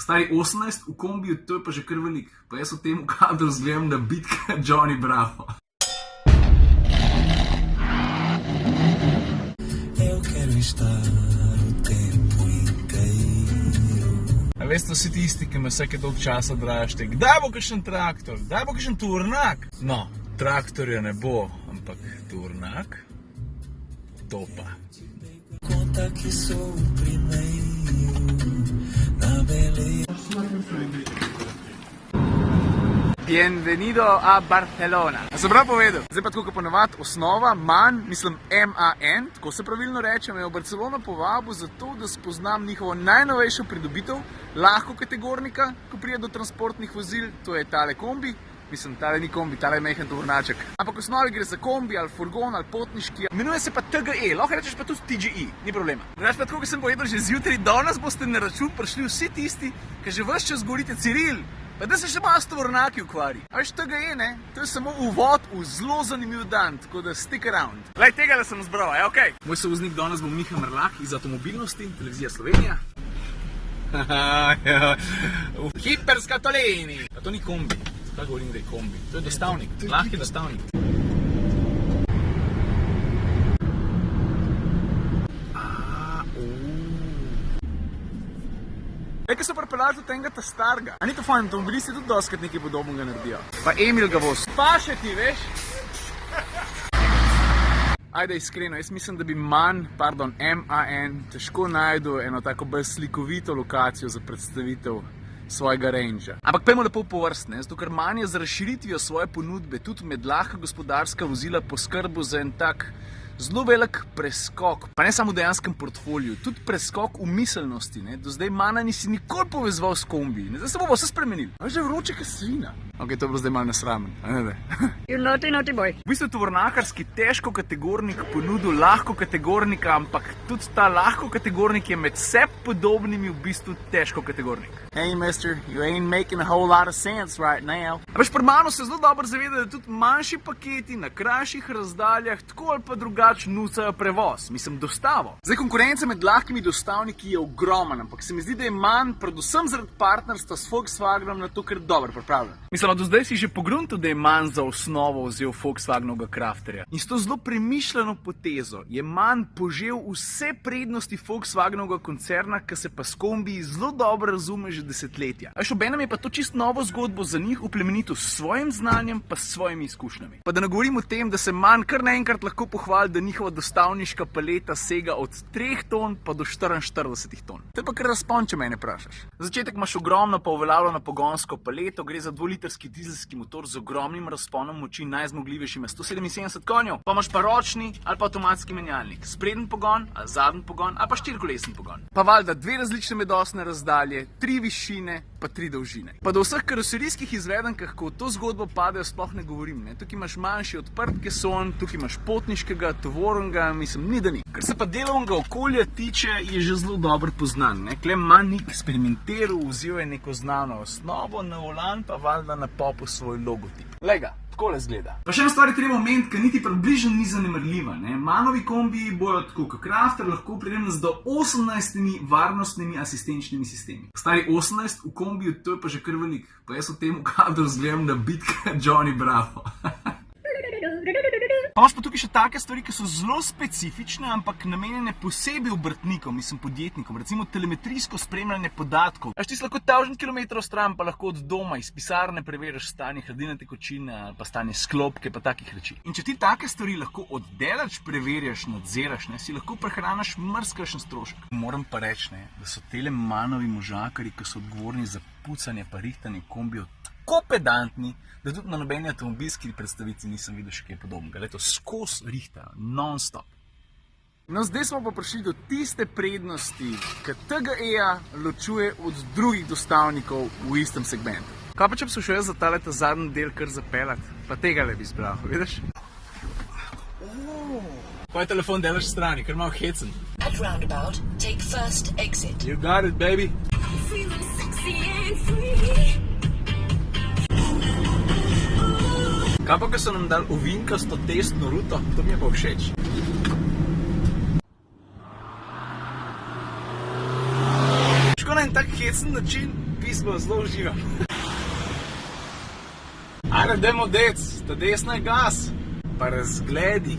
Stari 18 v kombiju, to je pa že kar velik. Pa jaz v tem kadru zgledam na bitka Johnny Bravo. Eu quero estar o tempo inteiro. A veste vsi tisti, ki me vsake dolg časa dražite, kdaj bo kakšen traktor, kdaj bo kakšen turnak? No, traktorja ne bo, ampak turnak, to pa. Conta que sou o primeiro na beleza. Bienvenido a Barcelona. A sem prav povedal? Zdaj pa tako, kot ponovadi, osnova, manj, mislim MAN, tako se pravilno reče, me je v Barcelono povabil zato, da spoznam njihovo najnovejšo pridobitev, lahko kategornika, ko pride do transportnih vozil, to je tale kombi. Mislim, tale ni kombi, tale je mehen tovornjaček. Ampak v osnovi gre za kombi, ali furgon, ali potniški. Imenuje se pa TGE, lahko rečeš pa tudi TGE, ni problema. Drugače pa tako, kot sem povedal že zjutraj, danes boste na račun prišli vsi tisti, ki že ves čas govorite Ciril, pa da se še malo s tovornjaki ukvari. A veš, TGE, ne? To je samo uvod v zelo zanimiv dan, tako da stick around. Glej, tega da sem zbral, je okej. Moj sovoznik danes bo Miha Mrlak iz Automobilnosti, Televizija Slovenija. Hiperskatolini. Pa to ni kombi. Kaj govorim, da je kombi? To je dostavnik, lahki dostavnik. Kaj so pripeljali tudi enega ta starega? A ni to fajn, avtomobilisti tudi doskrat nekaj podobnega naredijo. Pa Emil ga voz. Pa še ti, veš? Ajde, iskreno, jaz mislim, da bi MAN težko najdu eno tako bolj slikovito lokacijo za predstavitev svojega range. Ampak pojmo lepo po vrst, zato ker MAN je z razširitvijo svoje ponudbe tudi med lahka gospodarska vozila poskrbel za en tak zelo velik preskok, pa ne samo v dejanskem portfoliju, tudi preskok v miselnosti. Do zdaj MAN-a nisi nikoli povezval s kombi, zdaj se bo vse spremenil. A že vroče kot svina. Ok, to je bilo zdaj malo nesramen, a ne? You naughty boy. V bistvu tovornjakarski težko kategornik ponudil lahko kategornika, ampak tudi ta lahko kategornik je med sebi podobnimi v bistvu težko kategornik. Hey mister, you ain't making a whole lot of sense right now. A veš, pri MAN-u se zelo dobro zaveda, da tudi manjši paketi na krajših razdaljah tako ali pa drugače nucajo prevoz, mislim dostavo. Zdaj, konkurenca med lahkimi dostavniki je ogromen, ampak se mi zdi, da je MAN predvsem zaradi partnerstva s Volkswagenom na to kar dobro pripravljen. Mislim, do zdaj si že pogruntil, da je MAN za osnovo vzel Volkswagenovega Crafterja. In s to zelo premišljeno potezo je MAN požel vse prednosti Volkswagenovega koncerna, ki se pa s kombiji zelo dobro razume že desetletja. A še obenem je pa to čisto novo zgodbo za njih uplemenito s svojim znanjem pa s svojimi izkušnjami. Pa da ne govorim o tem, da se MAN kar naenkrat lahko pohvali, da njihova dostavniška paleta sega od 3 ton pa do 44 ton. To je pa kar razpon, če mene vprašaš. Za začetek imaš ogromno pa uveljavljeno pogonsko paleto, gre za 2-litrski dizelski motor z ogromnim razponom moči, najzmogljivejšim 177 konjev, pa imaš pa ročni ali pa avtomatski menjalnik, spreden pogon ali zadnji pogon ali pa 4-kolesni pogon. Pa valjda 2 različne medosne razdalje, 3 višine pa 3 dolžine. Pa do vseh karoserijskih izvedenkah, ko v to zgodbo padejo, sploh ne govorim. Tukaj imaš manjši odprt keson, tukaj imaš potniškega, tovornega, mislim, ni da ni. Kar se pa delovnega okolja tiče, je že zelo dobro poznan. Kle MAN ni eksperimentiral, vzel je neko znano osnovo, na volan pa valjda napopil svoj logotip. Lega, takole zgleda. Pa še ena stvar je treba omeniti, ki niti približno ni zanemarljiva. MAN-ovi kombiji bojo tako kot Crafter lahko opremljeni z do 18 varnostnimi asistenčnimi sistemi. Stari 18 v kombiju, to je pa že kar velik. Pa jaz v tem kadru zgledam na bitka Johnny Bravo. Pa imaš pa tukaj še take stvari, ki so zelo specifične, ampak namenjene posebej obrtnikom, mislim podjetnikom, recimo telemetrijsko spremljanje podatkov. Ti si lahko 1000 km stran, pa lahko od doma iz pisarne preveriš stanje hladilne tekočine ali pa stanje sklopke, pa takih reči. In če ti take stvari lahko oddaleč preverjaš, nadziraš, si lahko prehraniš marsikakšen strošek. Moram pa reči, da so tele MAN-ovi možakarji, ki so odgovorni za pucanje pa rihtanje kombijev, tako pedantni, da tudi na nobeni avtomobilski predstavici nisem videl še kaj podobnega. Leto skozi rihtajo, non-stop. No, zdaj smo pa prišli do tiste prednosti, ki TGE-ja ločuje od drugih dostavnikov v istem segmentu. Kaj pa če bi se šel jaz za tale ta zadnji del kar zapeljati? Pa tega le bi izbral, vidiš? Pa je telefon delaš strani, ker malo hecen. At roundabout, take first exit. You got it, baby. Feeling sexy and free. Kaj pa, ko so nam dali ovinkasto testno ruto, to mi je pa všeč. Škoda en tak hecen način pismo zelo uživam. Ajde, dajmo dec, ta desna je gas. Pa razgledi.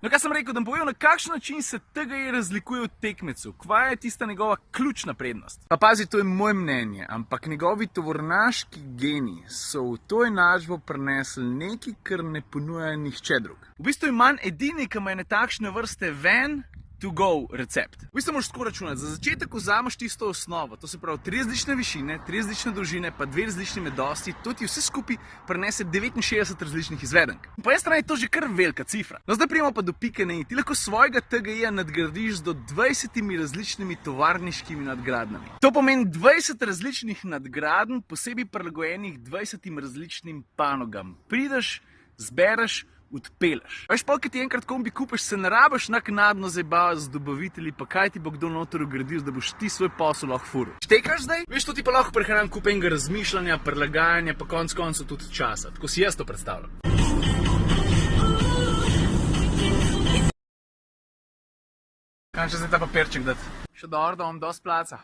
No, kaj sem rekel, da bom povedal, na kakšen način se TGI razlikuje od tekmecu, kva je tista njegova ključna prednost. Pa pazi, to je moje mnenje, ampak njegovi tovornaški geni so v to enačbo prinesli nekaj, kar ne ponuja nihče drug. V bistvu imam edini, ki ima ene takšne vrste van to go recept. V bistvu moraš tako računati, za začetek vzameš tisto osnovo, to se pravi 3 različne višine, 3 različne dolžine, pa 2 različni medosti, to ti vse skupaj prinese 69 različnih izvedenk. Po eni strani je to že kar velika cifra. No, zdaj prijemo pa do pike na i. Ti lahko svojega TGI-ja nadgradiš do 20 različnimi tovarniškimi nadgradnjami. To pomeni 20 različnih nadgradenj, posebej prilagojenih 20 različnim panogam. Prideš, zbereš, odpeleš. Veš, pa, ki ti enkrat kombi kupiš, se ne rabiš naknadno zabavati z dobavitelji, pa kaj ti bo kdo noter ugradil, da boš ti svoj posel lahko furil. Štekaš zdaj? Veš, to ti pa lahko prehranim kup enega razmišljanja, prilagajanja, pa konec koncev tudi časa. Tako si jaz to predstavljam. Kaj še zdaj ta papirček dati? Še dobro, da imam dosti placa.